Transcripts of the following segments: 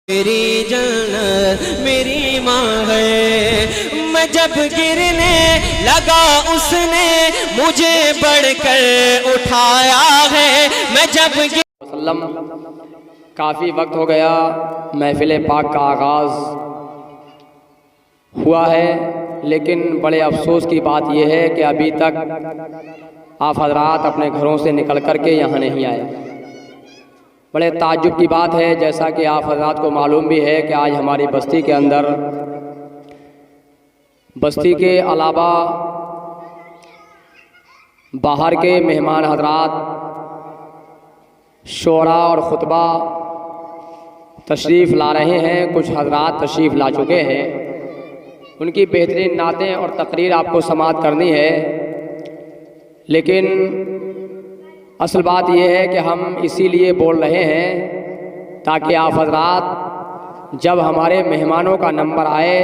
मेरी जन्नत मेरी माँ है। मैं जब गिरने लगा उसने मुझे बढ़कर उठाया है। मैं जब वसल्लम काफ़ी वक्त हो गया महफिल पाक का आगाज़ हुआ है, लेकिन बड़े अफसोस की बात यह है कि अभी तक आप हजरात अपने घरों से निकल कर के यहाँ नहीं आए। बड़े ताज्जुब की बात है, जैसा कि आप हजरात को मालूम भी है कि आज हमारी बस्ती के अंदर, बस्ती के अलावा बाहर के मेहमान हजरात शोरा और ख़ुतबा तशरीफ़ ला रहे हैं। कुछ हजरात तशरीफ़ ला चुके हैं, उनकी बेहतरीन नातें और तकरीर आपको समाअत करनी है। लेकिन असल बात यह है कि हम इसीलिए बोल रहे हैं ताकि आप हजरात जब हमारे मेहमानों का नंबर आए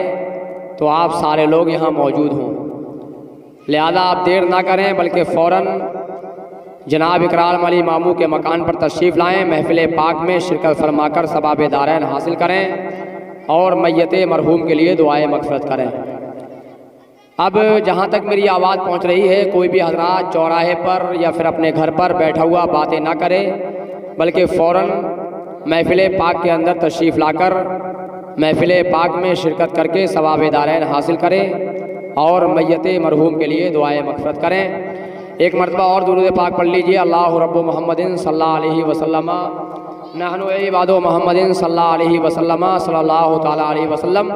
तो आप सारे लोग यहाँ मौजूद हों। लिहाजा आप देर ना करें, बल्कि फ़ौरन जनाब इकराम अली मामू के मकान पर तशरीफ़ लाएँ, महफिल पाक में शिरकत फरमाकर सवाब दारैन हासिल करें और मैयत मरहूम के लिए दुआए मग़फ़िरत करें। अब जहाँ तक मेरी आवाज़ पहुँच रही है, कोई भी हजरात चौराहे पर या फिर अपने घर पर बैठा हुआ बातें ना करे, बल्कि फ़ौरन महफिल पाक के अंदर तशरीफ़ लाकर महफिल पाक में शिरकत करके सवाब दारैन हासिल करें और मैयत मरहूम के लिए दुआए मग़फ़िरत करें। एक मरतबा और दुरूद पाक पढ़ लीजिए। अल्लाहु रब्बु मुहम्मदिन सल्लल्लाहु अलैहि वसल्लम नहनु इबादो मुहम्मदिन सल्लल्लाहु अलैहि वसल्लम सल्लल्लाहु तआला अलैहि वसल्लम।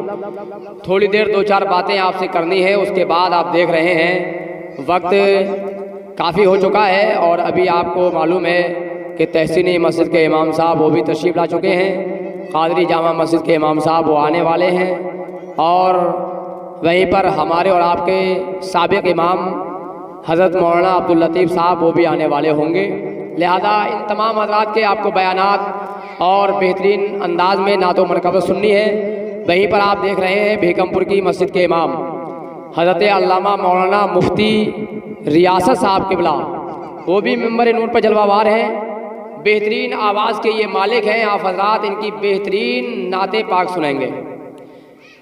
थोड़ी देर दो चार बातें आपसे करनी है, उसके बाद आप देख रहे हैं वक्त काफ़ी हो चुका है और अभी आपको मालूम है कि तहसीनी मस्जिद के इमाम साहब वो भी तशरीफ़ ला चुके हैं। क़ादरी जामा मस्जिद के इमाम साहब वो आने वाले हैं और वहीं पर हमारे और आपके साबिक़ इमाम हज़रत मौलाना अब्दुल लतीफ़ साहब वो भी आने वाले होंगे। लिहाजा इन तमाम हज़रात के आपको बयानात और बेहतरीन अंदाज में नातो मनक़बत सुननी है। वहीं पर आप देख रहे हैं बेगमपुर की मस्जिद के इमाम हज़रत अल्लामा मौलाना मुफ्ती रियासत साहब क़िबला, वो भी मिंबर नूर पर जलवावार हैं। बेहतरीन आवाज़ के ये मालिक हैं। आप हज़रात इनकी बेहतरीन नाते पाक सुनेंगे।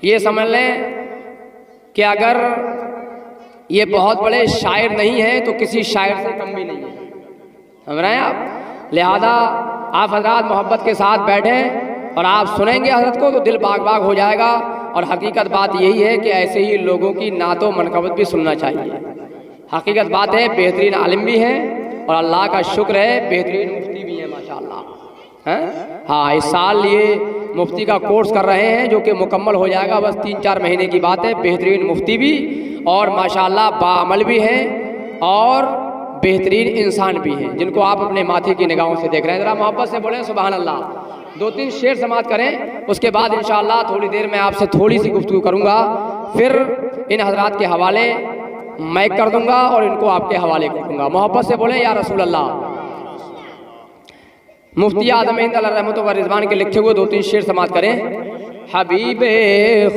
ये समझ लें कि अगर ये बहुत बड़े शायर नहीं हैं तो किसी शायर से कम भी नहीं है, समझ रहे हैं आप। लिहाजा आप हजरात मोहब्बत के साथ बैठें और आप सुनेंगे हजरत को तो दिल बाग बाग हो जाएगा। और हकीकत बात यही है कि ऐसे ही लोगों की नातो मनक़बत भी सुनना चाहिए। हकीकत बात है बेहतरीन आलिम भी हैं और अल्लाह का शुक्र है बेहतरीन मुफ्ती भी हैं माशाअल्लाह हैं। हाँ, इस साल ये मुफ्ती का कोर्स कर रहे हैं जो कि मुकम्मल हो जाएगा, बस 3-4 महीने की बात है। बेहतरीन मुफ्ती भी और माशाअल्लाह बाअमल भी हैं और बेहतरीन इंसान भी हैं, जिनको आप अपने माथे की निगाहों से देख रहे हैं। ज़रा मोहब्बत से बोलें सुभान अल्लाह। 2-3 शेर समाअत करें, उसके बाद इंशाअल्लाह थोड़ी देर में आपसे थोड़ी सी गुफ्तगू करूँगा, फिर इन हजरात के हवाले मैं कर दूँगा और इनको आपके हवाले कर दूँगा। मोहब्बत से बोलें या रसूल अल्लाह। मुफ्ती आज़म हिंद अल्लाह रहमत व रिज़वान के लिखे हुए 2-3 शेर समाअत करें। हबीबे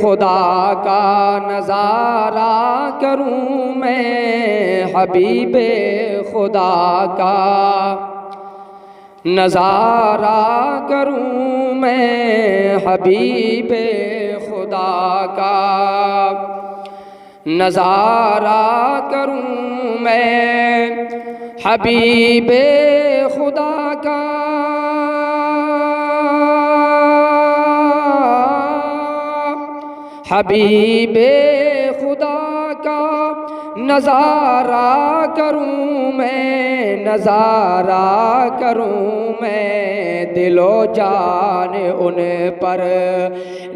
खुदा का नज़ारा करूँ मैं, हबीबे खुदा का नज़ारा करूँ मैं, हबीबे खुदा का नज़ारा करूँ मैं, हबीबे खुदा का हबीबे खुदा का नज़ारा करूँ मैं, नज़ारा करूँ मैं, दिलो जान उन पर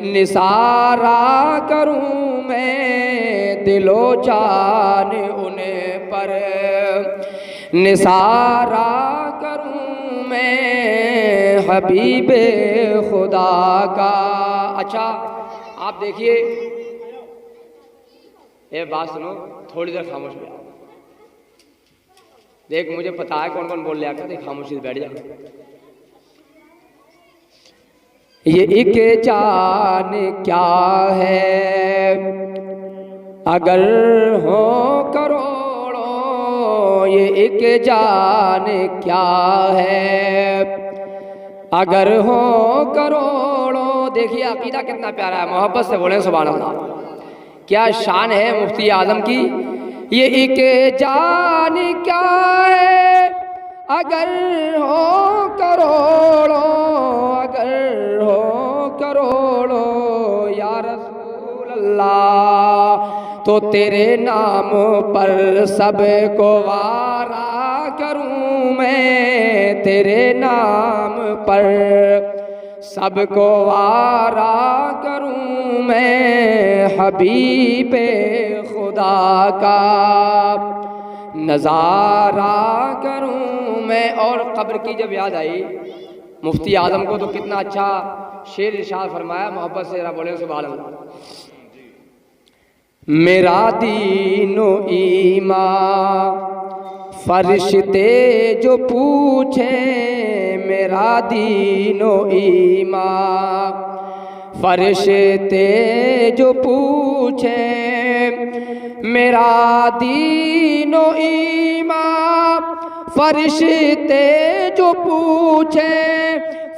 निसारा करूँ मैं, दिलो जान उन पर निसारा करूँ मैं, हबीबे खुदा का। अच्छा आप देखिए, ये बात सुनो, थोड़ी देर खामोश हो जाओ। देख मुझे पता है कौन कौन बोल लिया करते, खामोशी से बैठ जाओ। ये एक जान क्या है अगर हो करोड़ों, ये एक जान क्या है अगर हो करोड़ों देखिए अकीदा कितना प्यारा है, मोहब्बत से बोले सुभान अल्लाह। क्या शान है मुफ्ती आजम की। ये एक जान क्या है अगर हो करोड़ों, अगर हो करोड़ों या रसूल अल्लाह, तो तेरे नाम पर सबको वारा करूं मैं, तेरे नाम पर सबको वारा करूं मैं, हबीबे खुदा का नज़ारा करूं मैं। और कब्र की जब याद आई मुफ्ती आजम को तो कितना अच्छा शेर इरशाद फरमाया, मोहब्बत से जरा बोले सुभान अल्लाह। मेरा दीनो ईमान फरिश्ते जो पूछे, मेरा दीनो ईमान फरिश्ते जो पूछे, मेरा दीनो ईमान फरिश्ते जो पूछे,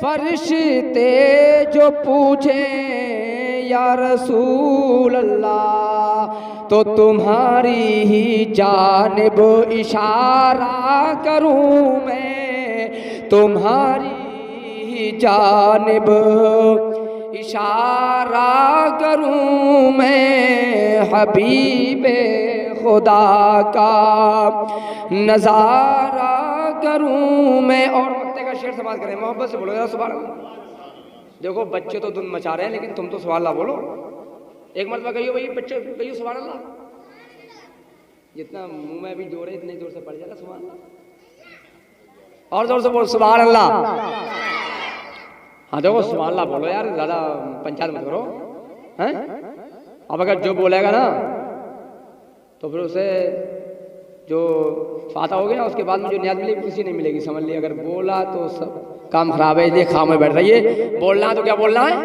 फरिश्ते जो पूछे या रसूल अल्लाह, तो तुम्हारी ही जानिब इशारा करूं मैं, तुम्हारी ही जानिब इशारा करूं मैं, हबीबे खुदा का नज़ारा करूं मैं। और मक्ते का शेर समाज करें, मोहब्बत से बोलो यार सुभान अल्लाह। देखो बच्चे तो धुन मचा रहे हैं, लेकिन तुम तो सुभान अल्लाह बोलो। एक मरतबा कहियो भाई बच्चे, कहियो सुभान अल्लाह। जितना मुंह में भी जोर है इतने जोर से पड़ जाएगा सुभान अल्लाह। और जोर से बोलो सुभान अल्लाह। हाँ देखो सुभान अल्लाह बोलो यार, ज़्यादा पंचायत मत करो हैं। अब अगर जो बोलेगा ना तो फिर उसे जो फाता हो गया ना, उसके बाद में जो न्याज मिलेगी किसी नहीं मिलेगी, समझ ली। अगर बोला तो सब काम खराब है, इसलिए खामोश बैठ रही है। बोलना है तो क्या बोलना है,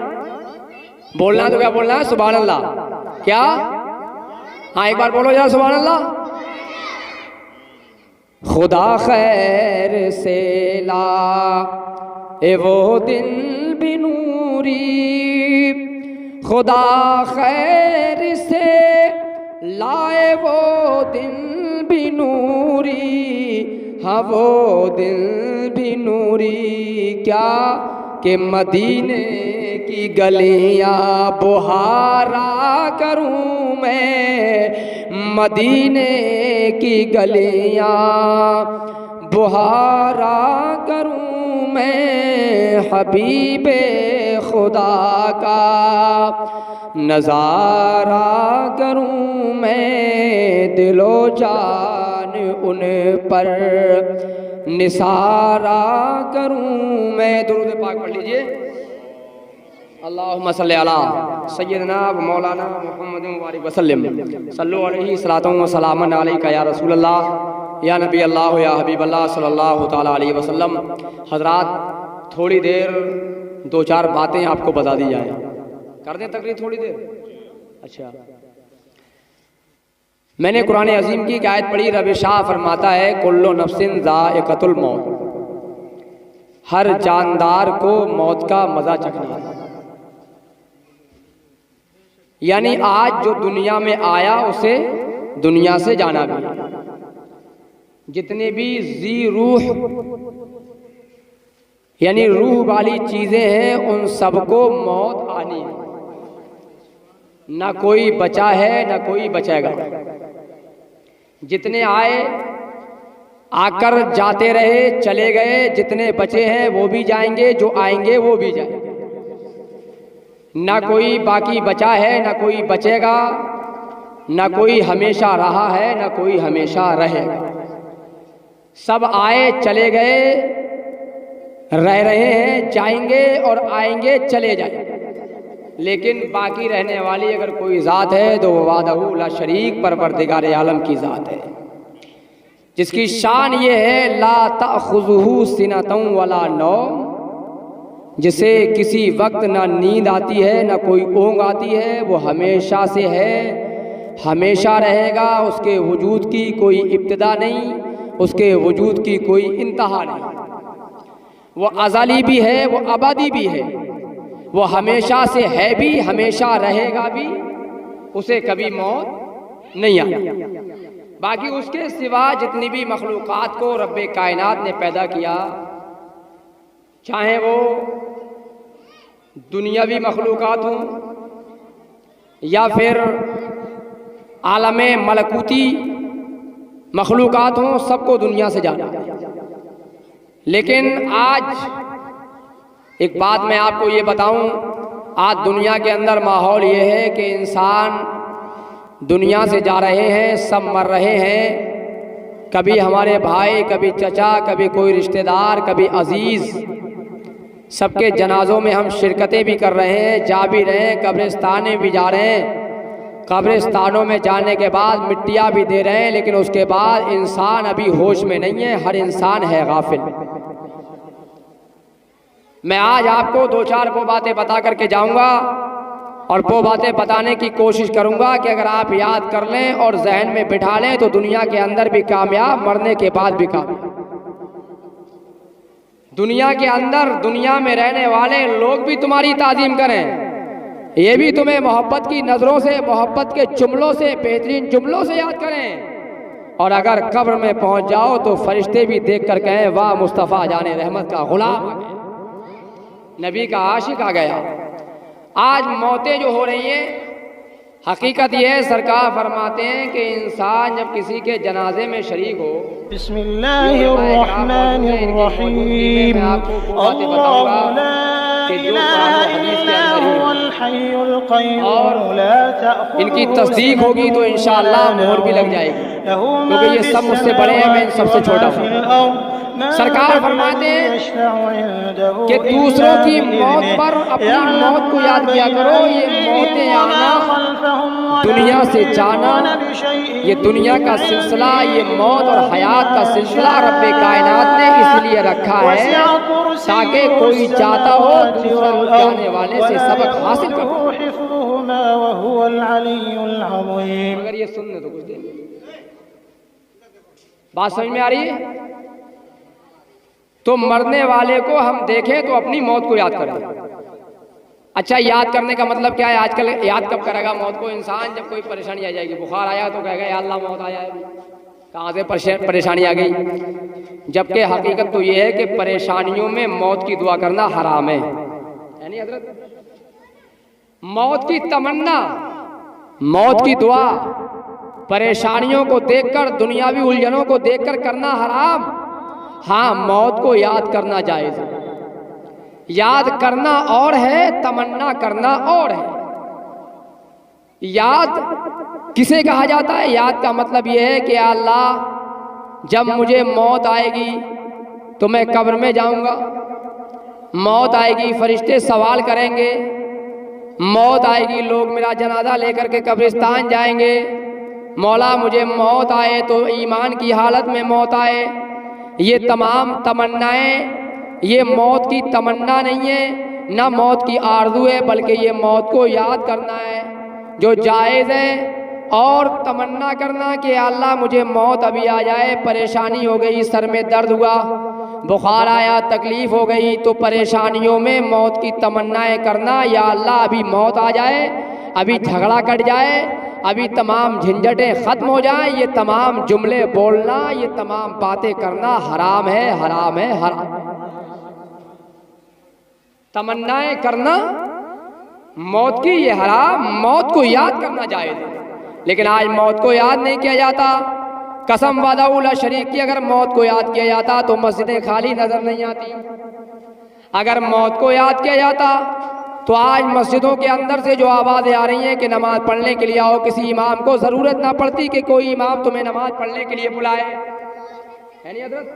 बोलना है तो क्या बोलना है सुभान अल्लाह। क्या? हाँ एक बार बोलो यार सुभान अल्लाह। खुदा खैर से ला ए वो दिन भी नूरी, खुदा खैर से लाए वो दिन भी नूरी, हाँ वो दिन भी नूरी। क्या कि मदीने की गलियां बुहारा करूं मैं, मदीने की गलियां बुहारा करूं मैं, हबीबे खुदा का नज़ारा करूं मैं, दिलो जान उन पर निसारा करूं मैं। दुरूद पाक पढ़ लीजिए। अल्लाहुम्मा सल्ली अला सय्यदना व मौलाना मुहम्मद मुबारक वसल्लम, सल्लु अलैहि सलातun व सलामन अलैका या रसूल अल्लाह या नबी अल्लाह या हबीब अल्लाह सल्लल्लाहु तआला अलैहि वसल्लम। हजरात थोड़ी देर दो चार बातें आपको बता दी जाए, कर दें तकरीर थोड़ी देर। अच्छा, मैंने कुरान अजीम की एक आयत पढ़ी, रब शाह फरमाता है कुल्लु नफ्सिन ज़ाइक़तुल मौत, हर जानदार को मौत का मजा चखना है। यानी आज जो दुनिया में आया उसे दुनिया से जाना भी है। जितने भी जी रूह यानी रूह वाली चीजें हैं उन सबको मौत आनी है, ना कोई बचा है ना कोई बचेगा। जितने आए आकर जाते रहे, चले गए, जितने बचे हैं वो भी जाएंगे, जो आएंगे वो भी जाएंगे। ना कोई बाकी बचा है ना कोई बचेगा, ना कोई हमेशा रहा है ना कोई हमेशा रहेगा। सब आए चले गए, रह रहे हैं, जाएंगे और आएंगे, चले जाएंगे। लेकिन बाकी रहने वाली अगर कोई ज़ात है तो वो वादहू ला शरीक परवरदिगार आलम की ज़ात है, जिसकी शान ये है ला तअखुज़ुहु सिनतुन वला नौम, जिसे किसी वक्त ना नींद आती है ना कोई ऊँघ आती है। वो हमेशा से है, हमेशा रहेगा। उसके वजूद की कोई इब्तिदा नहीं, उसके वजूद की कोई इंतहा नहीं। वो अज़ली भी है, वो अबदी भी है। वो हमेशा से है भी, हमेशा रहेगा भी, उसे कभी मौत नहीं आती। बाकी उसके सिवा जितनी भी मखलूक़ात को रब्बे कायनात ने पैदा किया, चाहे वो दुनियावी मखलूक़ात हों या फिर आलमे मलकूती मखलूक़ात हों, सबको दुनिया से जाना। लेकिन आज एक बात मैं आपको ये बताऊं, आज दुनिया के अंदर माहौल ये है कि इंसान दुनिया से जा रहे हैं, सब मर रहे हैं। कभी हमारे भाई, कभी चचा, कभी कोई रिश्तेदार, कभी अजीज़, सबके जनाजों में हम शिरकतें भी कर रहे हैं, जा भी रहे हैं, कब्रिस्तानें भी जा रहे हैं। कब्रिस्तानों में जाने के बाद मिट्टियाँ भी दे रहे हैं, लेकिन उसके बाद इंसान अभी होश में नहीं है, हर इंसान है गाफिल। मैं आज आपको दो चार वो बातें बता करके जाऊंगा और वो बातें बताने की कोशिश करूंगा कि अगर आप याद कर लें और जहन में बिठा लें तो दुनिया के अंदर भी कामयाब, मरने के बाद भी कामयाब। दुनिया के अंदर, दुनिया में रहने वाले लोग भी तुम्हारी ताजीम करें, ये भी तुम्हें मोहब्बत की नज़रों से, मोहब्बत के जुमलों से, बेहतरीन जुमलों से याद करें। और अगर कब्र में पहुंच जाओ तो फरिश्ते भी देख कर कहें, वाह मुस्तफ़ा जाने रहमत का गुलाम आ गया, नबी का आशिक आ गया। आज मौतें जो हो रही हैं, हकीकत यह है, सरकार फरमाते हैं कि इंसान जब किसी के जनाजे में शरीक हो, बिस्मिल्लाहिर्रहमानिर्रहीम, और इनकी तस्दीक होगी तो इंशाअल्लाह मोहर भी लग जाएगी, क्योंकि ये सब मुझसे बड़े हैं, मैं इन सबसे छोटा हूँ। सरकार फरमाते हैं कि दूसरों की मौत पर अपनी मौत को याद किया करो। ये मौतें आना, दुनिया से जाना, ये दुनिया का सिलसिला, ये मौत और हयात का सिलसिला रब्बे कायनात ने इसलिए रखा है ताकि कोई चाहता हो दूसरा जाने वाले से सबक हासिल कर। अगर ये सुनने तो कुछ देर बात समझ में आ रही है, तो मरने वाले को हम देखें तो अपनी मौत को याद करें। अच्छा, याद करने का मतलब क्या है? आजकल याद कब करेगा मौत को इंसान? जब कोई परेशानी आ जाएगी, बुखार आया तो कहेगा या अल्लाह मौत आया है, कहाँ से परेशानी आ गई। जबकि हकीकत तो ये है कि परेशानियों में मौत की दुआ करना हराम है, यानी हजरत मौत की तमन्ना, मौत की दुआ परेशानियों को देखकर, दुनियावी उलझनों को देखकर करना हराम। हाँ, मौत को याद करना जायज़ है। याद करना और है, तमन्ना करना और है। याद किसे कहा जाता है? याद का मतलब यह है कि अल्लाह जब मुझे मौत आएगी तो मैं कब्र में जाऊंगा, मौत आएगी फरिश्ते सवाल करेंगे, मौत आएगी लोग मेरा जनाजा लेकर के कब्रिस्तान जाएंगे। मौला मुझे मौत आए तो ईमान की हालत में मौत आए। ये तमाम तमन्नाएं, ये मौत की तमन्ना नहीं है, ना मौत की आरज़ू है, बल्कि ये मौत को याद करना है जो जायज़ है। और तमन्ना करना कि अल्लाह मुझे मौत अभी आ जाए, परेशानी हो गई, सर में दर्द हुआ, बुखार आया, तकलीफ़ हो गई, तो परेशानियों में मौत की तमन्नाएं करना, या अल्लाह अभी मौत आ जाए, अभी झगड़ा कट जाए, अभी तमाम झंझटें ख़त्म हो जाएं। ये तमाम जुमले बोलना, ये तमाम बातें करना हराम है, हराम है, हराम। तमन्नाएं करना मौत की ये हराम, मौत को याद करना जायज़ है। लेकिन आज मौत को याद नहीं किया जाता। कसम वादा शरीक की अगर मौत को याद किया जाता तो मस्जिदें खाली नजर नहीं आती। अगर मौत को याद किया जाता तो आज मस्जिदों के अंदर से जो आवाज़ें आ रही हैं कि नमाज पढ़ने के लिए आओ, किसी इमाम को ज़रूरत ना पड़ती कि कोई इमाम तुम्हें नमाज पढ़ने के लिए बुलाए, है नहीं हज़रत?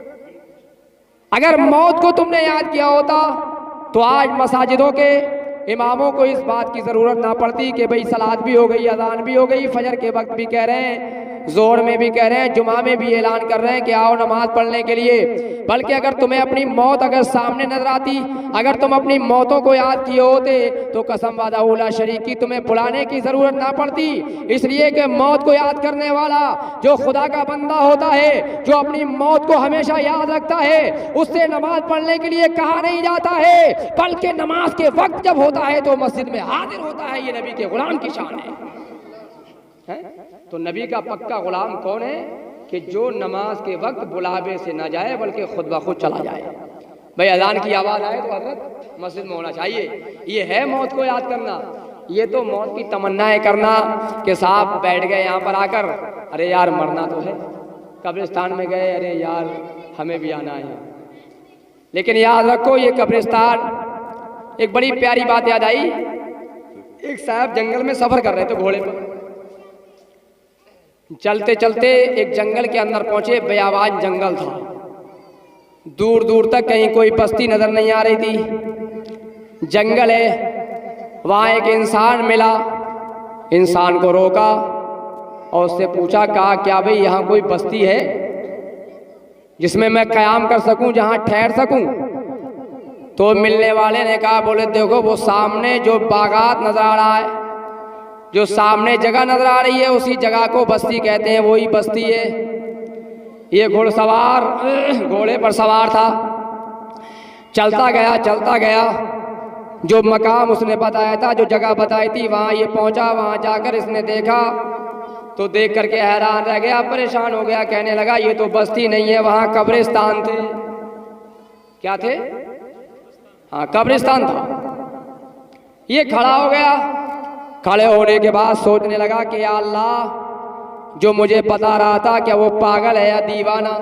अगर मौत को तुमने याद किया होता तो आज मसाजिदों के इमामों को इस बात की ज़रूरत ना पड़ती कि भाई सलात भी हो गई, अज़ान भी हो गई, फजर के वक्त भी कह रहे हैं जोहर में भी कह रहे हैं, जुमा में भी ऐलान कर रहे हैं कि आओ नमाज पढ़ने के लिए। बल्कि अगर तुम्हें अपनी मौत अगर सामने नजर आती, अगर तुम अपनी मौतों को याद किए होते तो कसम वादा उला शरीक की तुम्हें बुलाने की जरूरत ना पड़ती। इसलिए कि मौत को याद करने वाला जो खुदा का बंदा होता है, जो अपनी मौत को हमेशा याद रखता है, उससे नमाज पढ़ने के लिए कहा नहीं जाता है, बल्कि नमाज के वक्त जब होता है तो मस्जिद में हाजिर होता है। ये नबी के गुलाम की शान है। तो नबी का पक्का गुलाम कौन है कि जो नमाज के वक्त बुलावे से ना जाए बल्कि खुद ब खुद चला जाए। भाई अजान की आवाज़ आए तो हजरत मस्जिद में होना चाहिए। ये है मौत को याद करना। ये तो मौत की तमन्नाएं करना कि साहब बैठ गए यहाँ पर आकर, अरे यार मरना तो है, कब्रिस्तान में गए, अरे यार हमें भी आना है। लेकिन याद रखो ये कब्रिस्तान, एक बड़ी प्यारी बात याद आई। एक साहब जंगल में सफर कर रहे थे घोड़े पर, चलते चलते एक जंगल के अंदर पहुंचे। बेआवाज जंगल था, दूर दूर तक कहीं कोई बस्ती नजर नहीं आ रही थी। जंगल है, वहां एक इंसान मिला, इंसान को रोका और उससे पूछा, कहा क्या भाई यहाँ कोई बस्ती है जिसमें मैं क़याम कर सकूं, जहां ठहर सकूं? तो मिलने वाले ने कहा, बोले देखो वो सामने जो बागात नजर आ रहा है, जो सामने जगह नजर आ रही है, उसी जगह को बस्ती कहते हैं, वही बस्ती है। ये घुड़सवार घोड़े पर सवार था, चलता गया, जो मकाम उसने बताया था, जो जगह बताई थी, वहाँ ये पहुँचा। वहाँ जाकर इसने देखा तो देख करके हैरान रह गया, परेशान हो गया। कहने लगा ये तो बस्ती नहीं है, वहाँ कब्रिस्तान थे। क्या थे? हाँ कब्रिस्तान था। ये खड़ा हो गया। खड़े होने के बाद सोचने लगा कि या अल्लाह, जो मुझे बता रहा था क्या वो पागल है या दीवाना,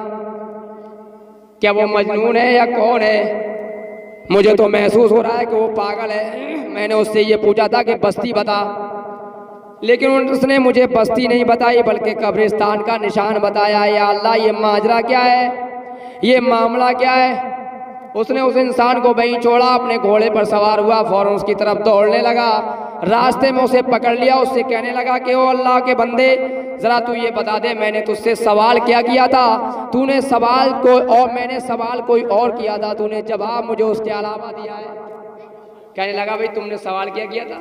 क्या वो मजनून है या कौन है? मुझे तो महसूस हो रहा है कि वो पागल है। मैंने उससे ये पूछा था कि बस्ती बता, लेकिन उसने मुझे बस्ती नहीं बताई बल्कि कब्रिस्तान का निशान बताया। या अल्लाह ये माजरा क्या है, ये मामला क्या है? उसने उस इंसान को वहीं छोड़ा, अपने घोड़े पर सवार हुआ, फौरन उसकी तरफ दौड़ने लगा। रास्ते में उसे पकड़ लिया, उससे कहने लगा कि ओ अल्लाह के बंदे, जरा तू ये बता दे, मैंने तुझसे सवाल क्या किया था? तूने सवाल को और मैंने सवाल कोई और किया था, तूने जवाब मुझे उसके अलावा दिया है। कहने लगा भाई तुमने सवाल क्या किया था?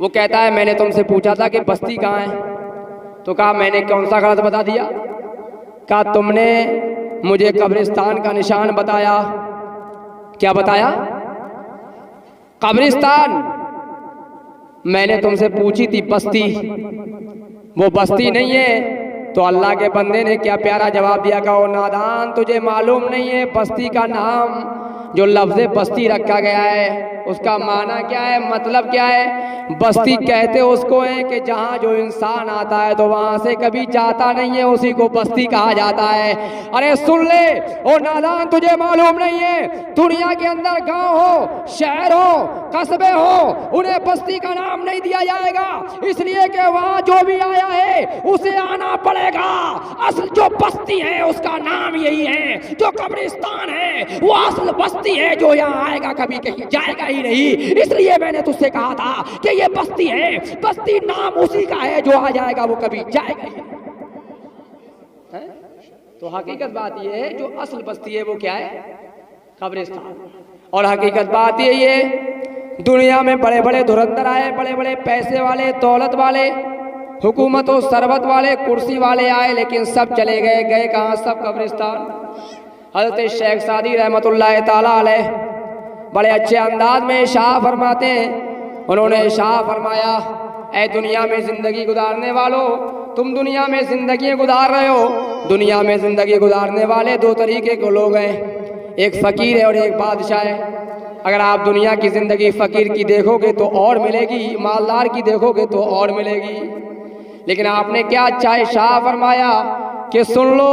वो कहता है मैंने तुमसे पूछा था कि बस्ती कहाँ है। तो कहा मैंने कौन सा गलत बता दिया? कहा तुमने मुझे कब्रिस्तान का निशान बताया। क्या बताया? कब्रिस्तान। मैंने तुमसे पूछी थी बस्ती, वो बस्ती नहीं है। तो अल्लाह के बंदे ने क्या प्यारा जवाब दिया, कहा ओ नादान, तुझे मालूम नहीं है बस्ती का नाम, जो लफ्ज़ बस्ती रखा गया है उसका माना क्या है, मतलब क्या है? बस्ती कहते उसको है कि जहाँ जो इंसान आता है तो वहाँ से कभी जाता नहीं है, उसी को बस्ती कहा जाता है। अरे सुन ले ओ नादान, तुझे मालूम नहीं है दुनिया के अंदर गांव हो, शहर हो, कस्बे हो, उन्हें बस्ती का नाम नहीं दिया जाएगा, इसलिए कि वहाँ जो भी आया है उसे आना पड़ेगा। असल जो बस्ती है उसका नाम यही है, जो कब्रिस्तान है वो असल बस्ती है, जो यहाँ आएगा कभी कहीं जाएगा ही नहीं। इसलिए मैंने तुझसे कहा था कि ये बस्ती है, बस्ती नाम उसी का है, जो आ जाएगा वो कभी जाएगा ही नहीं। तो हकीकत बात ये है, जो असल बस्ती है वो क्या है? कब्रिस्तान। और हकीकत बात ये दुनिया में बड़े बड़े धुरंधर आए, बड़े बड़े पैसे वाले, दौलत वाले, हुकूमत और सरबत वाले, कुर्सी वाले आए, लेकिन सब चले गए। गए कहाँ? सब कब्रिस्तान। हज़रत शेख सादी रहमतुल्लाह ताला अलैह बड़े अच्छे अंदाज में इरशाद फरमाते हैं। उन्होंने इरशाद फरमाया, ऐ दुनिया में ज़िंदगी गुजारने वालों, तुम दुनिया में ज़िंदगी गुजार रहे हो। दुनिया में ज़िंदगी गुजारने वाले दो तरीके के लोग हैं, एक फ़कीर है और एक बादशाह है। अगर आप दुनिया की ज़िंदगी फ़कीर की देखोगे तो और मिलेगी, मालदार की देखोगे तो और मिलेगी। लेकिन आपने क्या अच्छा इरशाद फरमाया कि सुन लो,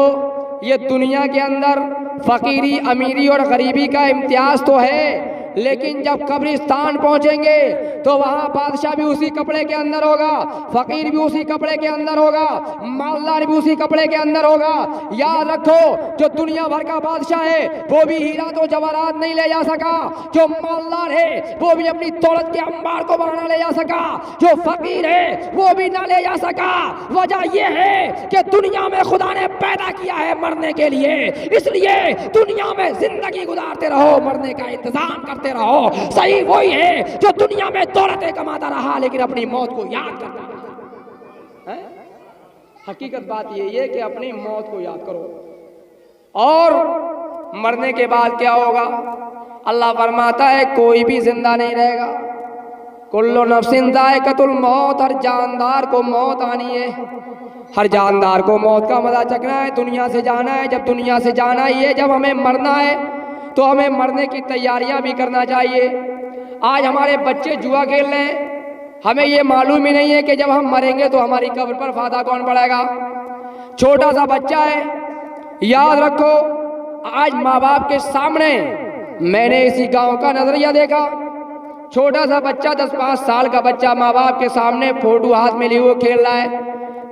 ये दुनिया के अंदर फ़कीरी, अमीरी और गरीबी का इम्तियाज़ तो है, लेकिन जब कब्रिस्तान पहुंचेंगे तो वहां बादशाह भी उसी कपड़े के अंदर होगा, फकीर भी उसी कपड़े के अंदर होगा, मालदार भी उसी कपड़े के अंदर होगा। याद रखो, जो दुनिया भर का बादशाह है वो भी हीरा तो जवाहरात नहीं ले जा सका, जो मालदार है वो भी अपनी दौलत के अंबार को बढ़ाना ले जा सका, जो फकीर है वो भी ना ले जा सका। वजह यह है कि दुनिया में खुदा ने पैदा किया है मरने के लिए, इसलिए दुनिया में जिंदगी गुजारते रहो, मरने का इंतजाम करते रहो। सही वही है जो दुनिया में दौलतें कमाता रहा लेकिन अपनी मौत को याद करता रहा। हकीकत बात यही है कि अपनी मौत को याद करो। और मरने के बाद क्या होगा? अल्लाह फरमाता है कोई भी जिंदा नहीं रहेगा। कुल्लु नफ्सिन जायकातुल मौत, हर जानदार को मौत आनी है, हर जानदार को मौत का मजा चखना है, दुनिया से जाना है। जब दुनिया से जाना ही है, जब हमें मरना है तो हमें मरने की तैयारियां भी करना चाहिए। आज हमारे बच्चे जुआ खेल रहे हैं, हमें ये मालूम ही नहीं है कि जब हम मरेंगे तो हमारी कब्र पर फादा कौन पड़ेगा। छोटा सा बच्चा है, याद रखो, आज माँ बाप के सामने मैंने इसी गांव का नजरिया देखा। छोटा सा बच्चा 10-5 साल का बच्चा माँ बाप के सामने फोटो हाथ में लिए हुए खेल रहा है,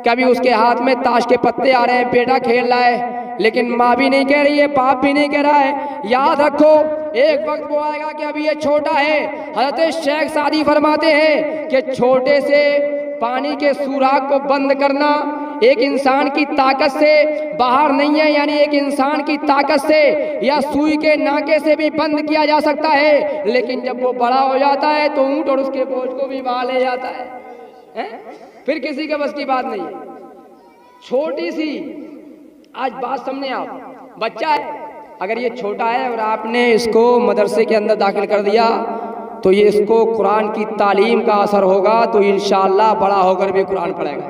कभी उसके हाथ में ताश के पत्ते आ रहे हैं, बेटा खेल रहा है, लेकिन माँ भी नहीं कह रही है, बाप भी नहीं कह रहा है। याद रखो, एक वक्त वो आएगा कि अभी ये छोटा है। हज़रत शेख सादी फरमाते हैं कि छोटे से पानी के सुराख को बंद करना एक इंसान की ताकत से बाहर नहीं है, यानी एक इंसान की ताकत से या सुई के नाके से भी बंद किया जा सकता है, लेकिन जब वो बड़ा हो जाता है तो ऊंट और उसके बोझ को भी बहा ले जाता है? फिर किसी के बस की बात नहीं है। छोटी सी आज बात समझे आप, बच्चा है, अगर ये छोटा है और आपने इसको मदरसे के अंदर दाखिल कर दिया तो ये इसको कुरान की तालीम का असर होगा, तो इंशाअल्लाह बड़ा होकर भी कुरान पढ़ेगा।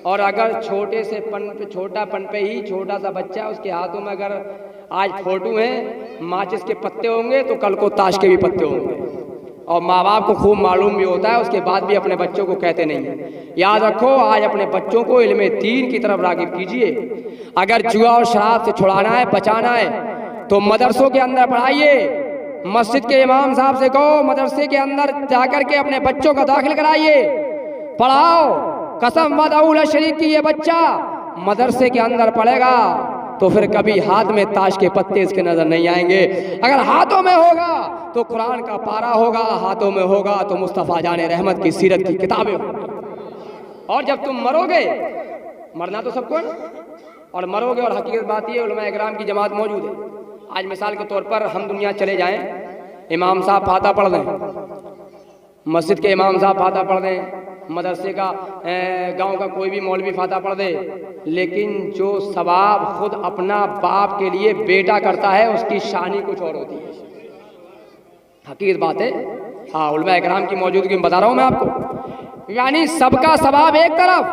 और अगर छोटे से छोटापन पे ही छोटा सा बच्चा, उसके हाथों में अगर आज फोटो है, माचिस के पत्ते होंगे तो कल को ताश के भी पत्ते होंगे। और माँ बाप को खूब मालूम भी होता है, उसके बाद भी अपने बच्चों को कहते नहीं हैं। याद रखो, आज अपने बच्चों को इल्मे दीन की तरफ राग़िब कीजिए। अगर जुआ और शराब से छुड़ाना है, बचाना है, तो मदरसों के अंदर पढ़ाइए। मस्जिद के इमाम साहब से कहो मदरसे के अंदर जाकर के अपने बच्चों का दाखिल कराइए, पढ़ाओ। कसम वदउल शरीक की ये बच्चा मदरसे के अंदर पढ़ेगा तो फिर कभी हाथ में ताश के पत्ते इसके नजर नहीं आएंगे। अगर हाथों में होगा तो कुरान का पारा होगा, हाथों में होगा तो मुस्तफ़ा जाने रहमत की सीरत की किताबें होंगी। और जब तुम मरोगे, मरना तो सबको है, और मरोगे, और हकीकत बात ये उलमा इकराम की जमात मौजूद है। आज मिसाल के तौर पर हम दुनिया चले जाएं, इमाम साहब फाता पढ़ दें, मस्जिद के इमाम साहब फाता पढ़ दें, मदरसे का गांव का कोई भी मौलवी फाता पढ़ दे, लेकिन जो सवाब खुद अपना बाप के लिए बेटा करता है उसकी शान ही कुछ और होती है। हकीकत बात है, हाँ, उलमा इकराम की मौजूदगी में बता रहा हूँ मैं आपको। यानी सबका सवाब एक तरफ,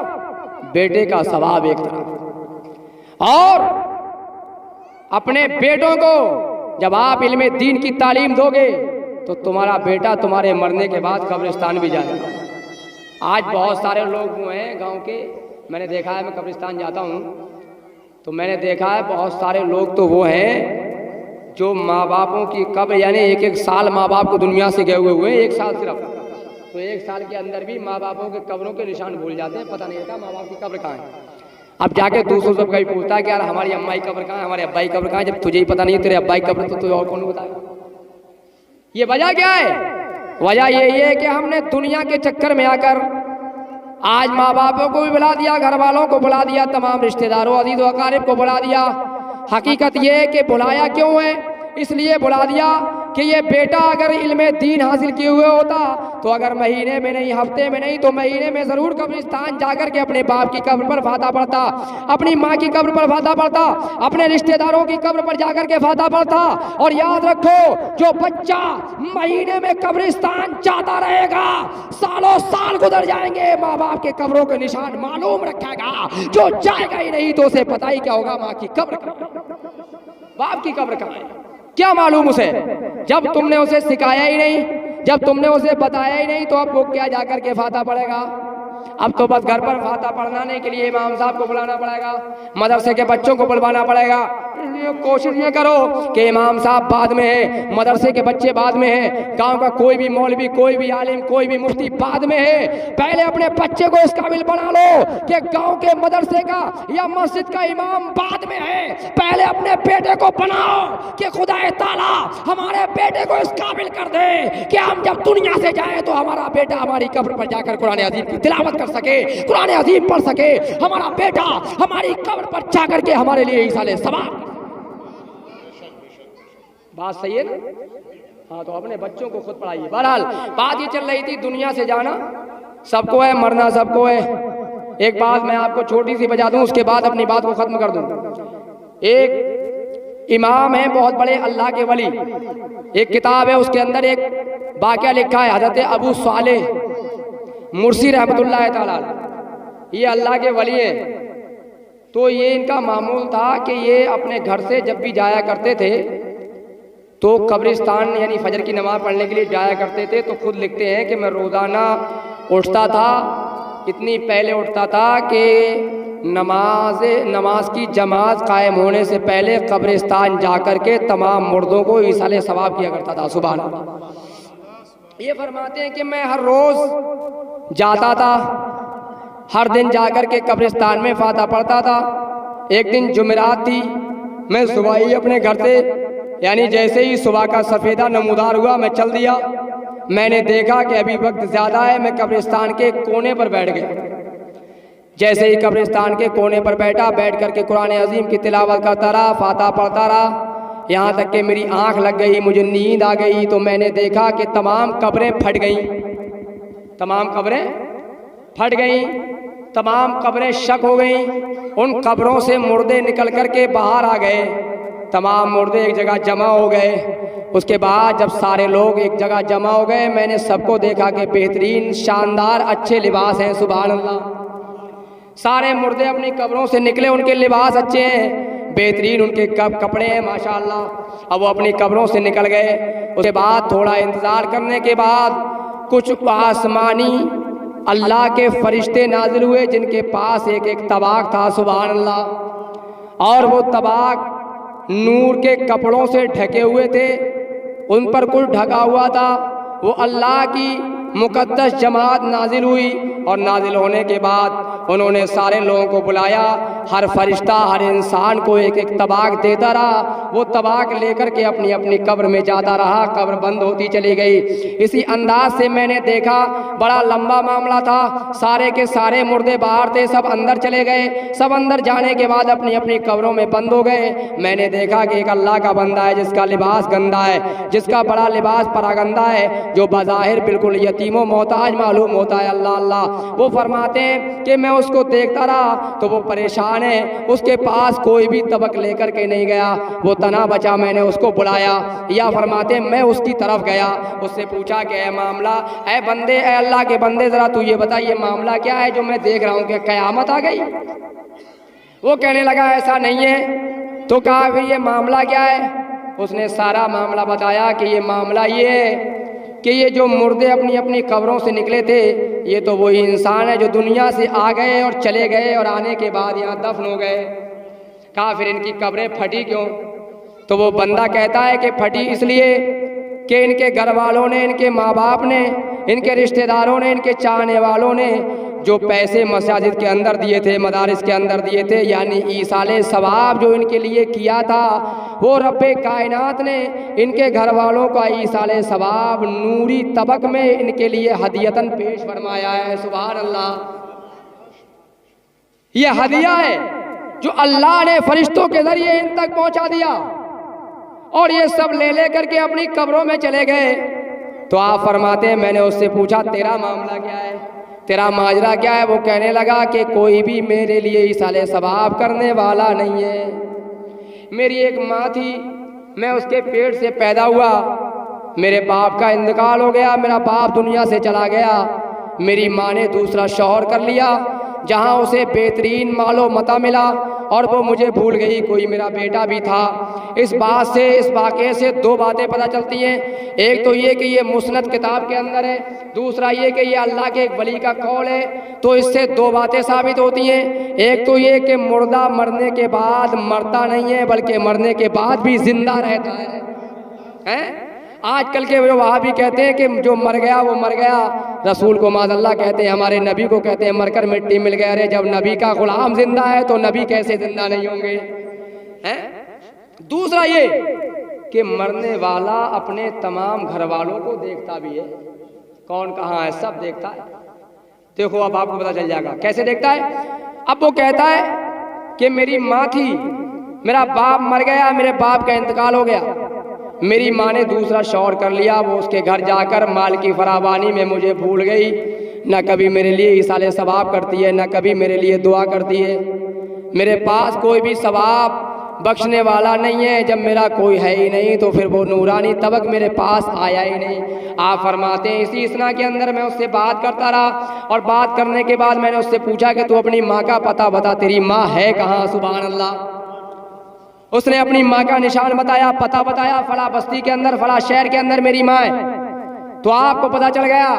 बेटे का सवाब एक तरफ। और अपने बेटों को जब आप इल्मे दीन की तालीम दोगे तो तुम्हारा बेटा तुम्हारे मरने के बाद कब्रिस्तान भी जाएगा। आज बहुत सारे लोग हुए हैं गांव के, मैंने देखा है, मैं कब्रिस्तान जाता हूँ तो मैंने देखा है बहुत सारे लोग तो वो हैं जो माँ बापों की कब्र, यानी 1-1 साल माँ बाप को दुनिया से गए हुए हैं, 1 साल सिर्फ, तो 1 साल के अंदर भी माँ बापों के कब्रों के निशान भूल जाते हैं, पता नहीं रहता माँ बाप की कब्र कहाँ है। अब जाके दूसरों से कभी पूछता है कि यार हमारी अम्मा की कब्र कहाँ है, हमारे अब्बा की कब्र कहाँ है, जब तुझे ही पता नहीं है तेरे अब्बा की कब्र तो तुझे और कौन बताएगा। ये वजह क्या है? वजह यही है कि हमने दुनिया के चक्कर में आकर आज माँ बापों को भी बुला दिया, घर वालों को बुला दिया, तमाम रिश्तेदारों अजीज व अकारिब को बुला दिया। हकीकत ये है कि बुलाया क्यों है? इसलिए बुला दिया कि ये बेटा अगर इल्मे दीन हासिल किए हुए होता तो अगर महीने में नहीं, हफ्ते में नहीं तो महीने में ज़रूर कब्रिस्तान जाकर के अपने बाप की कब्र पर फाता पड़ता, अपनी माँ की कब्र पर फाता पड़ता, अपने रिश्तेदारों की कब्र पर जाकर के फाता पड़ता। और याद रखो, जो बच्चा महीने में कब्रिस्तान जाता रहेगा, सालों साल गुजर जाएंगे, माँ बाप के कब्रों के निशान मालूम रखेगा। जो जाएगा ही नहीं तो उसे पता ही क्या होगा, माँ की कब्र कहाँ, बाप की कब्र कहाँ है, क्या मालूम उसे। जब तुमने उसे सिखाया ही नहीं, जब तुमने उसे बताया ही नहीं तो अब वो क्या जाकर के फाता पड़ेगा। अब तो बस घर पर फाता पढ़ाने के लिए इमाम साहब को बुलाना पड़ेगा, मदरसे के बच्चों को बुलवाना पड़ेगा। कोशिश ये करो कि इमाम साहब बाद में है, मदरसे के बच्चे बाद में है, गांव का कोई भी मौलवी, कोई भी आलिम, कोई भी मुफ्ती बाद में है। पहले अपने बच्चे को इस काबिल बना लो कि गांव के मदरसे का या मस्जिद का इमाम बाद में है। पहले अपने बेटे को बनाओ कि खुदा ताला हमारे बेटे को इस काबिल कर दे कि हम जब दुनिया से जाए तो हमारा बेटा हमारी कब्र पर जाकर कुरान अजीम की तिलावत कर सके, कुरान अजीम पढ़ सके, हमारा बेटा हमारी कब्र पर जाकर के हमारे लिए ईसाले सवाब। बात सही है ना? हाँ, तो अपने बच्चों को खुद पढ़ाइए। बहरहाल बात ये चल रही थी, दुनिया से जाना सबको है, मरना सबको है। एक बात मैं आपको छोटी सी बता दूं, उसके बाद अपनी बात को खत्म कर दूं। एक इमाम है बहुत बड़े अल्लाह के वली, एक किताब है उसके अंदर एक वाक़या लिखा है, हज़रत अबू सालेह मुर्सी रहमतुल्लाह ताला, ये अल्लाह के वली हैं। तो ये इनका मामूल था कि ये अपने घर से जब भी जाया करते थे तो कब्रिस्तान यानी फजर की नमाज़ पढ़ने के लिए जाया करते थे। तो खुद लिखते हैं कि मैं रोज़ाना उठता था, इतनी पहले उठता था कि नमाज की जमात कायम होने से पहले कब्रिस्तान जाकर के तमाम मुर्दों को ईसाले सवाब किया करता था। सुभान अल्लाह। ये फरमाते हैं कि मैं हर रोज़ जाता था, हर दिन जाकर के कब्रिस्तान में फाता पढ़ता था। एक दिन जुमेरात थी, मैं सुबह ही अपने घर से यानी जैसे ही सुबह का सफ़ेदा नमूदार हुआ मैं चल दिया। मैंने देखा कि अभी वक्त ज़्यादा है, मैं कब्रिस्तान के कोने पर बैठ गया। जैसे ही कब्रिस्तान के कोने पर बैठा, बैठ करके कुरान अजीम की तिलावत करता रहा, फाता पढ़ता रहा, यहाँ तक कि मेरी आँख लग गई, मुझे नींद आ गई। तो मैंने देखा कि तमाम कब्रें फट गईं, तमाम कब्रें फट गईं, तमाम कब्रें शक हो गईं। उन कब्रों से मुर्दे निकल कर के बाहर आ गए, तमाम मुर्दे एक जगह जमा हो गए। उसके बाद जब सारे लोग एक जगह जमा हो गए, मैंने सबको देखा कि बेहतरीन शानदार अच्छे लिबास हैं। सुभान अल्लाह। सारे मुर्दे अपनी कब्रों से निकले, उनके लिबास अच्छे हैं, बेहतरीन उनके कपड़े हैं माशाअल्लाह। अब वो अपनी कब्रों से निकल गए। उसके बाद थोड़ा इंतज़ार करने के बाद कुछ आसमानी अल्लाह के फरिश्ते नाजिल हुए, जिनके पास एक एक तबाक था। सुभान अल्लाह। और वो तबाक नूर के कपड़ों से ढके हुए थे, उन पर कुछ ढका हुआ था। वो अल्लाह की मुकद्दस जमात नाजिल हुई और नाजिल होने के बाद उन्होंने सारे लोगों को बुलाया। हर फरिश्ता हर इंसान को एक एक तबाक देता रहा। वो तबाक लेकर के अपनी अपनी कब्र में जाता रहा, कब्र बंद होती चली गई। इसी अंदाज से मैंने देखा, बड़ा लंबा मामला था। सारे के सारे मुर्दे बाहर थे, सब अंदर चले गए। सब अंदर जाने के बाद अपनी अपनी कब्रों में बंद हो गए। मैंने देखा कि एक अल्लाह का बंदा है जिसका लिबास गंदा है, जिसका बड़ा लिबास परागंदा है, जो बज़ाहिर बिल्कुल यतीमों मोहताज मालूम होता है। अल्लाह अल्लाह। वो फरमाते हैं कि मैं उसको देखता रहा तो वो परेशान है, उसके पास कोई भी तबक लेकर के नहीं गया, वो तना बचा। मैंने उसको बुलाया, या फरमाते मैं उसकी तरफ गया, उससे पूछा कि ऐ मामला, ऐ बंदे, ऐ अल्लाह के बंदे, ज़रा तू ये बता, ये मामला क्या है जो मैं देख रहा हूँ, कि क़यामत आ गई? वो कहने लगा ऐसा नहीं है। तो कहा फिर ये मामला क्या है? उसने सारा मामला बताया कि ये मामला ये है कि ये जो मुर्दे अपनी अपनी कब्रों से निकले थे, ये तो वही इंसान है जो दुनिया से आ गए और चले गए और आने के बाद यहाँ दफन हो गए। कहा फिर इनकी कब्रें फटी क्यों? तो वो बंदा कहता है कि फटी इसलिए कि इनके घर वालों ने, इनके माँ बाप ने, इनके रिश्तेदारों ने, इनके चाहने वालों ने जो पैसे मसाजिद के अंदर दिए थे, मदारिस के अंदर दिए थे, यानी ईसाले सवाब जो इनके लिए किया था, वो रब्बे कायनात ने इनके घर वालों का ईसाले सवाब नूरी तबक में इनके लिए हदियतन पेश फरमाया है। सुभान अल्लाह। ये हदिया है जो अल्लाह ने फरिश्तों के जरिए इन तक पहुंचा दिया, और ये सब ले ले करके अपनी कब्रों में चले गए। तो आप फरमाते हैं, मैंने उससे पूछा तेरा मामला क्या है, तेरा माजरा क्या है? वो कहने लगा कि कोई भी मेरे लिए इसाले सवाब करने वाला नहीं है। मेरी एक माँ थी, मैं उसके पेट से पैदा हुआ, मेरे बाप का इंतकाल हो गया, मेरा बाप दुनिया से चला गया। मेरी माँ ने दूसरा शौहर कर लिया, जहाँ उसे बेहतरीन मालो मता मिला, और वो मुझे भूल गई, कोई मेरा बेटा भी था। इस बात से, इस वाक़े से दो बातें पता चलती हैं। एक तो ये कि ये मुस्नद किताब के अंदर है, दूसरा ये कि ये अल्लाह के एक वली का कौल है। तो इससे दो बातें साबित होती हैं। एक तो ये कि मुर्दा मरने के बाद मरता नहीं है, बल्कि मरने के बाद भी जिंदा रहता है? आजकल के जो वहाबी कहते हैं कि जो मर गया वो मर गया, रसूल को माज़अल्लाह कहते हैं, हमारे नबी को कहते हैं मरकर मिट्टी मिल गए। अरे जब नबी का गुलाम जिंदा है तो नबी कैसे जिंदा नहीं होंगे? हैं? दूसरा ये कि मरने वाला अपने तमाम घर वालों को देखता भी है। कौन कहाँ है सब देखता है। देखो अब आपको पता चल जाएगा कैसे देखता है। अब वो कहता है कि मेरी माँ थी, मेरा बाप मर गया, मेरे बाप का इंतकाल हो गया, मेरी माँ ने दूसरा शौहर कर लिया, वो उसके घर जाकर माल की फरावानी में मुझे भूल गई, न कभी मेरे लिए इसाले सवाब करती है, न कभी मेरे लिए दुआ करती है। मेरे पास कोई भी सवाब बख्शने वाला नहीं है। जब मेरा कोई है ही नहीं तो फिर वो नूरानी तबक मेरे पास आया ही नहीं। आप फरमाते हैं इसी इसना के अंदर मैं उससे बात करता रहा, और बात करने के बाद मैंने उससे पूछा कि तू अपनी माँ का पता बता, तेरी माँ है कहाँ? सुभान अल्लाह। उसने अपनी माँ का निशान बताया, पता बताया, फला बस्ती के अंदर, फला शहर के अंदर मेरी माँ है। तो आपको पता चल गया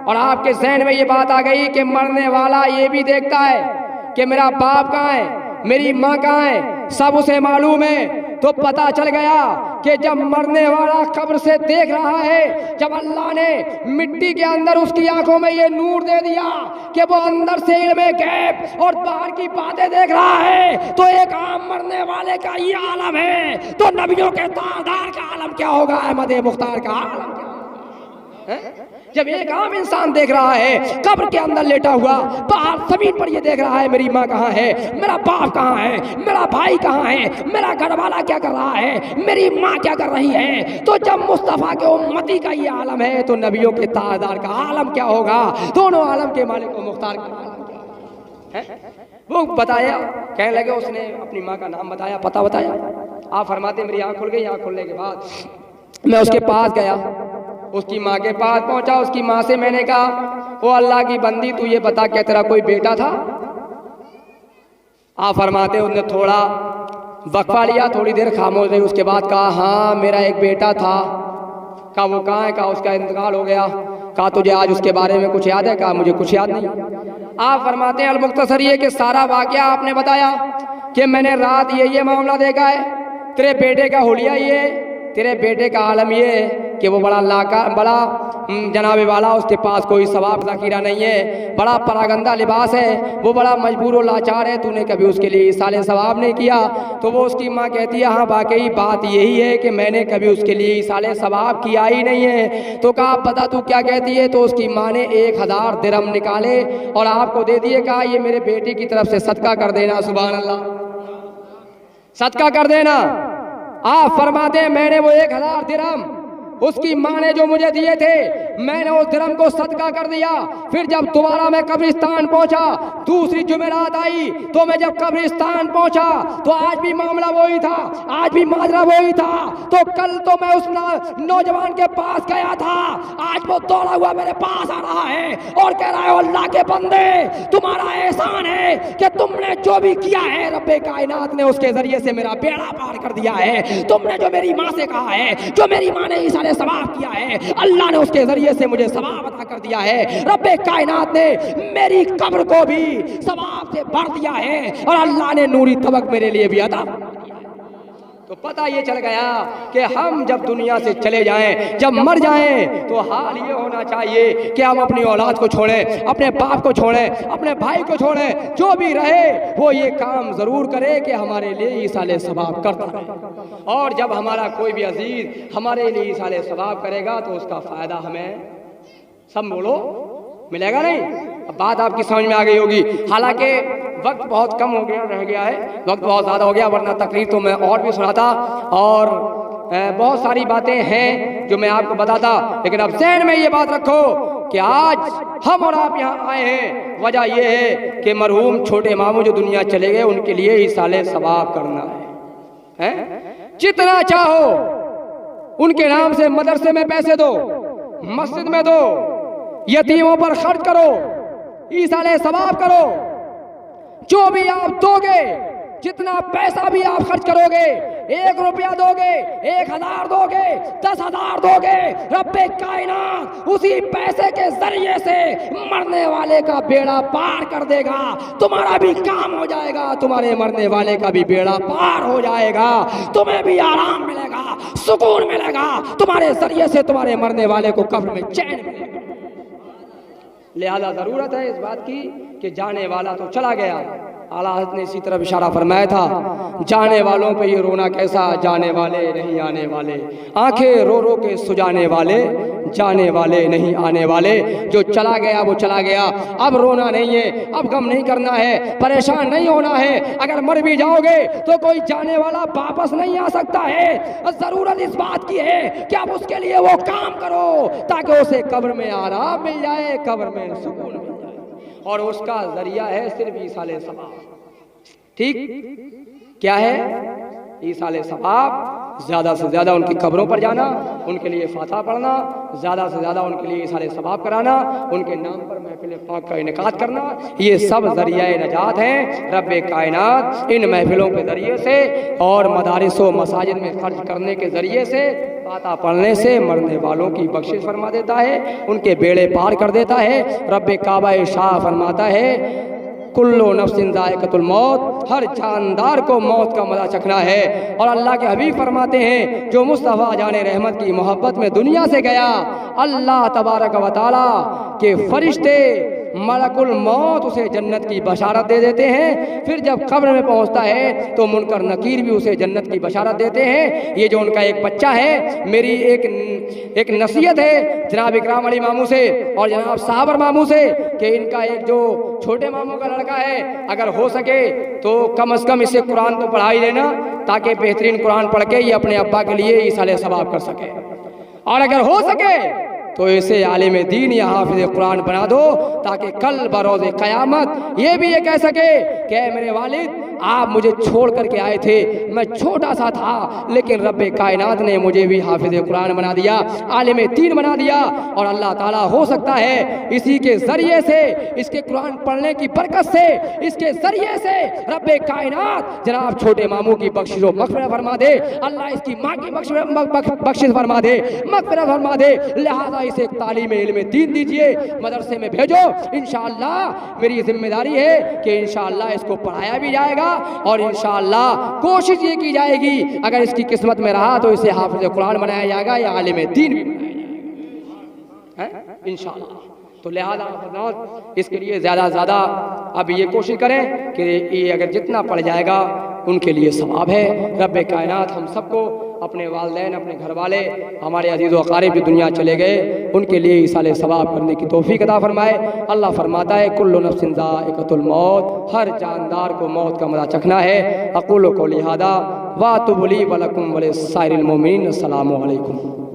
और आपके ज़हन में ये बात आ गई कि मरने वाला ये भी देखता है कि मेरा बाप कहाँ है, मेरी माँ कहाँ है, सब उसे मालूम है। तो पता चल गया कि जब मरने वाला कब्र से देख रहा है, जब अल्लाह ने मिट्टी के अंदर उसकी आंखों में ये नूर दे दिया कि वो अंदर से इल्मे गैब और बाहर की बातें देख रहा है, तो एक आम मरने वाले का ये आलम है, तो नबियों के तादार का आलम क्या होगा, अहमद मुख्तार का आलम क्या होगा? जब एक आम इंसान देख रहा है कब्र के अंदर लेटा हुआ, बाहर जमीन पर ये देख रहा है मेरी माँ कहाँ है, मेरा बाप कहाँ है, मेरा भाई कहाँ है, मेरा घर वाला क्या कर रहा है, मेरी माँ क्या कर रही है, तो जब मुस्तफ़ा के उम्मती का ये आलम है तो नबियों के ताजदार का आलम क्या होगा, दोनों आलम के मालिक व मुख्तार का आलम क्या है? वो बताया, कहने लगे, उसने अपनी माँ का नाम बताया, पता बताया। आप फरमाते मेरी आँख खुल गई। आँख खुलने के बाद मैं उसके पास गया, उसकी माँ के पास पहुंचा। उसकी माँ से मैंने कहा, ओ अल्लाह की बंदी, तू ये बता क्या तेरा कोई बेटा था? आप फरमाते उसने थोड़ा वक्फा लिया, थोड़ी देर खामोश रही, उसके बाद कहा हाँ मेरा एक बेटा था। कहा वो कहाँ है? कहा उसका इंतकाल हो गया। कहा तुझे आज उसके बारे में कुछ याद है? कहा मुझे कुछ याद नहीं। आप फरमाते हैं अल-मुख्तसर ये कि सारा वाक़या आपने बताया कि मैंने रात ये मामला देखा है, तेरे बेटे का हुलिया ये, तेरे बेटे का आलम ये है कि वो बड़ा जनाबे वाला, उसके पास कोई सवाब ज़ख़ीरा नहीं है, बड़ा परागंदा लिबास है, वो बड़ा मजबूर और लाचार है, तूने कभी उसके लिए इसाले सवाब नहीं किया। तो वो उसकी माँ कहती है हाँ वाकई बात यही है कि मैंने कभी उसके लिए इसाले सवाब किया ही नहीं है। तो कहा पता तू क्या कहती है? तो उसकी माँ ने 1000 दिरहम निकाले और आपको दे दिए। कहा ये मेरे बेटे की तरफ से सदका कर देना। सुभान अल्लाह, सदका कर देना। आप फरमाते हैं मैंने वो 1000 दिरहम उसकी माँ ने जो मुझे दिए थे, मैंने उस दिरहम को सदका कर दिया। फिर जब दोबारा मैं कब्रिस्तान पहुंचा, दूसरी जुमेरात आई, तो मैं जब कब्रिस्तान पहुंचा तो आज भी मामला वही था, आज भी माजरा वही था। तो कल तो मैं उस नौजवान के पास गया था, आज वो दौड़ा हुआ मेरे पास आ रहा है और कह रहा है अल्लाह के बंदे, तुम्हारा एहसान है कि तुमने जो भी किया है रब्बे कायनात ने उसके जरिए से मेरा बेड़ा पार कर दिया है। तुमने जो मेरी माँ से कहा है, जो मेरी माँ ने इस सवाब किया है, अल्लाह ने उसके जरिए से मुझे सवाब अता कर दिया है। रब्बे कायनात ने मेरी कब्र को भी सवाब से भर दिया है और अल्लाह ने नूरी तबक मेरे लिए भी अता। तो पता ये चल गया कि हम जब दुनिया से चले जाएं, जब मर जाएं, तो हाल ये होना चाहिए कि हम अपनी औलाद को छोड़ें, अपने बाप को छोड़ें, अपने भाई को छोड़ें, जो भी रहे वो ये काम ज़रूर करे कि हमारे लिए इसाले सवाब करता रहे। और जब हमारा कोई भी अजीज हमारे लिए इसाले सवाब करेगा तो उसका फ़ायदा हमें, सब बोलो, मिलेगा नहीं। अब बात आपकी समझ में आ गई होगी। हालांकि वक्त बहुत कम हो गया, रह गया है, वक्त बहुत ज़्यादा हो गया, वरना तकरीर तो मैं और भी सुनाता और बहुत सारी बातें हैं जो मैं आपको बताता। लेकिन अब ज़हन में ये बात रखो कि आज हम और आप यहाँ आए हैं, वजह यह है कि मरहूम छोटे मामू जो दुनिया चले गए उनके लिए इसाले सवाब करना है। जितना चाहो उनके नाम से मदरसे में पैसे दो, मस्जिद में दो, यतीमों पर खर्च करो, इसाले सवाब करो। जो भी आप दोगे जितना पैसा भी आप खर्च करोगे, 1 रुपया दोगे, 1000 दोगे, 10,000 दोगे, रब्बे कायनात उसी पैसे के जरिए से मरने वाले का बेड़ा पार कर देगा। तुम्हारा भी काम हो जाएगा, तुम्हारे मरने वाले का भी बेड़ा पार हो जाएगा, तुम्हें भी आराम मिलेगा, सुकून मिलेगा, तुम्हारे जरिए से तुम्हारे मरने वाले को कब्र में चैन मिलेगा। लिहाजा जरूरत है इस बात की कि जाने वाला तो चला गया। आला हज़रत ने इसी तरफ इशारा फरमाया था, जाने वालों पे ये रोना कैसा, जाने वाले नहीं आने वाले, आंखें रो रो के सुजाने वाले, जाने वाले नहीं आने वाले। जो चला गया वो चला गया, अब रोना नहीं है, अब गम नहीं करना है, परेशान नहीं होना है। अगर मर भी जाओगे तो कोई जाने वाला वापस नहीं आ सकता है। जरूरत इस बात की है कि आप उसके लिए वो काम करो ताकि उसे कब्र में आराम मिल जाए, कब्र में सुकून मिल जाए, और उसका जरिया है सिर्फ ईसाले सवाब। ठीक क्या है? ईसाले सवाब, ज़्यादा से ज़्यादा उनकी कब्रों पर जाना, उनके लिए फातिहा पढ़ना, ज़्यादा से ज़्यादा उनके लिए ईसाले सवाब कराना, उनके नाम पर महफिल पाक का इनेकाद करना, ये सब ज़रिया नजात हैं। रब्बे कायनात इन महफिलों के ज़रिए से और मदारिस व मसाजिद में खर्च करने के ज़रिए से, फातिहा पढ़ने से मरने वालों की बख्शिश फरमा देता है, उनके बेड़े पार कर देता है। रब्बे काबा शाह फरमाता है, कुल्लो नफ्सिन ज़ाइक़तुल मौत, हर जानदार को मौत का मज़ा चखना है। और अल्लाह के हबीब फरमाते हैं, जो मुस्तफ़ा जाने रहमत की मोहब्बत में दुनिया से गया, अल्लाह तबारक व तआला के फरिश्ते मलकुल मौत उसे जन्नत की बशारत दे देते हैं। फिर जब कब्र में पहुंचता है तो मुनकर नकीर भी उसे जन्नत की बशारत देते हैं। ये जो उनका एक बच्चा है, मेरी एक नसीहत है जनाब इकराम अली मामू से और जनाब साबर मामू से कि इनका एक जो छोटे मामू का लड़का है, अगर हो सके तो कम से कम इसे कुरान तो पढ़ा ही लेना, ताकि बेहतरीन कुरान पढ़ के ये अपने अब्बा के लिए ईसाले सवाब कर सके। और अगर हो सके तो इसे आलिम दीन या हाफिज कुरान बना दो, ताकि कल बरोज़ क़यामत ये भी ये कह सके कि मेरे वालिद आप मुझे छोड़ करके आए थे, मैं छोटा सा था, लेकिन रब्बे कायनात ने मुझे भी हाफिज कुरान बना दिया, आलिम दीन बना दिया। और अल्लाह ताला हो सकता है इसी के ज़रिए से, इसके कुरान पढ़ने की बरकत से, इसके ज़रिए से रब्बे कायनात जनाब छोटे मामू की बख्शिश व मग़फ़िरत फरमा दे, अल्लाह इसकी माँ की बख्शिश फरमा दे, मग़फ़िरत फरमा दे। लिहाजा इसे तालीम इल्म दीन दीजिए, मदरसे में भेजो। इंशाअल्लाह मेरी जिम्मेदारी है कि इंशाअल्लाह इसको पढ़ाया भी जाएगा और इंशाअल्लाह कोशिश ये की जाएगी, अगर इसकी किस्मत में रहा तो इसे हाफिज कुरान बनाया जाएगा या आलिम दीन भी बनाया जाएगा इंशाअल्लाह। तो लिहाजा इसके लिए ज़्यादा से ज़्यादा अब ये कोशिश करें कि ये अगर जितना पढ़ जाएगा उनके लिए सवाब है। रब्बे कायनात हम सबको, अपने वालिदैन, अपने घर वाले, हमारे अजीज़ व अक़ारिब जो दुनिया चले गए, उनके लिए ईसाले सवाब करने की तौफ़ीक़ अता फरमाए। अल्लाह फरमाता है, कुल्लु नफ्सिन ज़ाइक़तुल मौत, हर जानदार को मौत का मज़ा चखना है। अक़ूलु क़ौली हाज़ा व अतूबु इलैहि व लकुम व लिस्साइरिल मुमिनीन। अस्सलामु अलैकुम।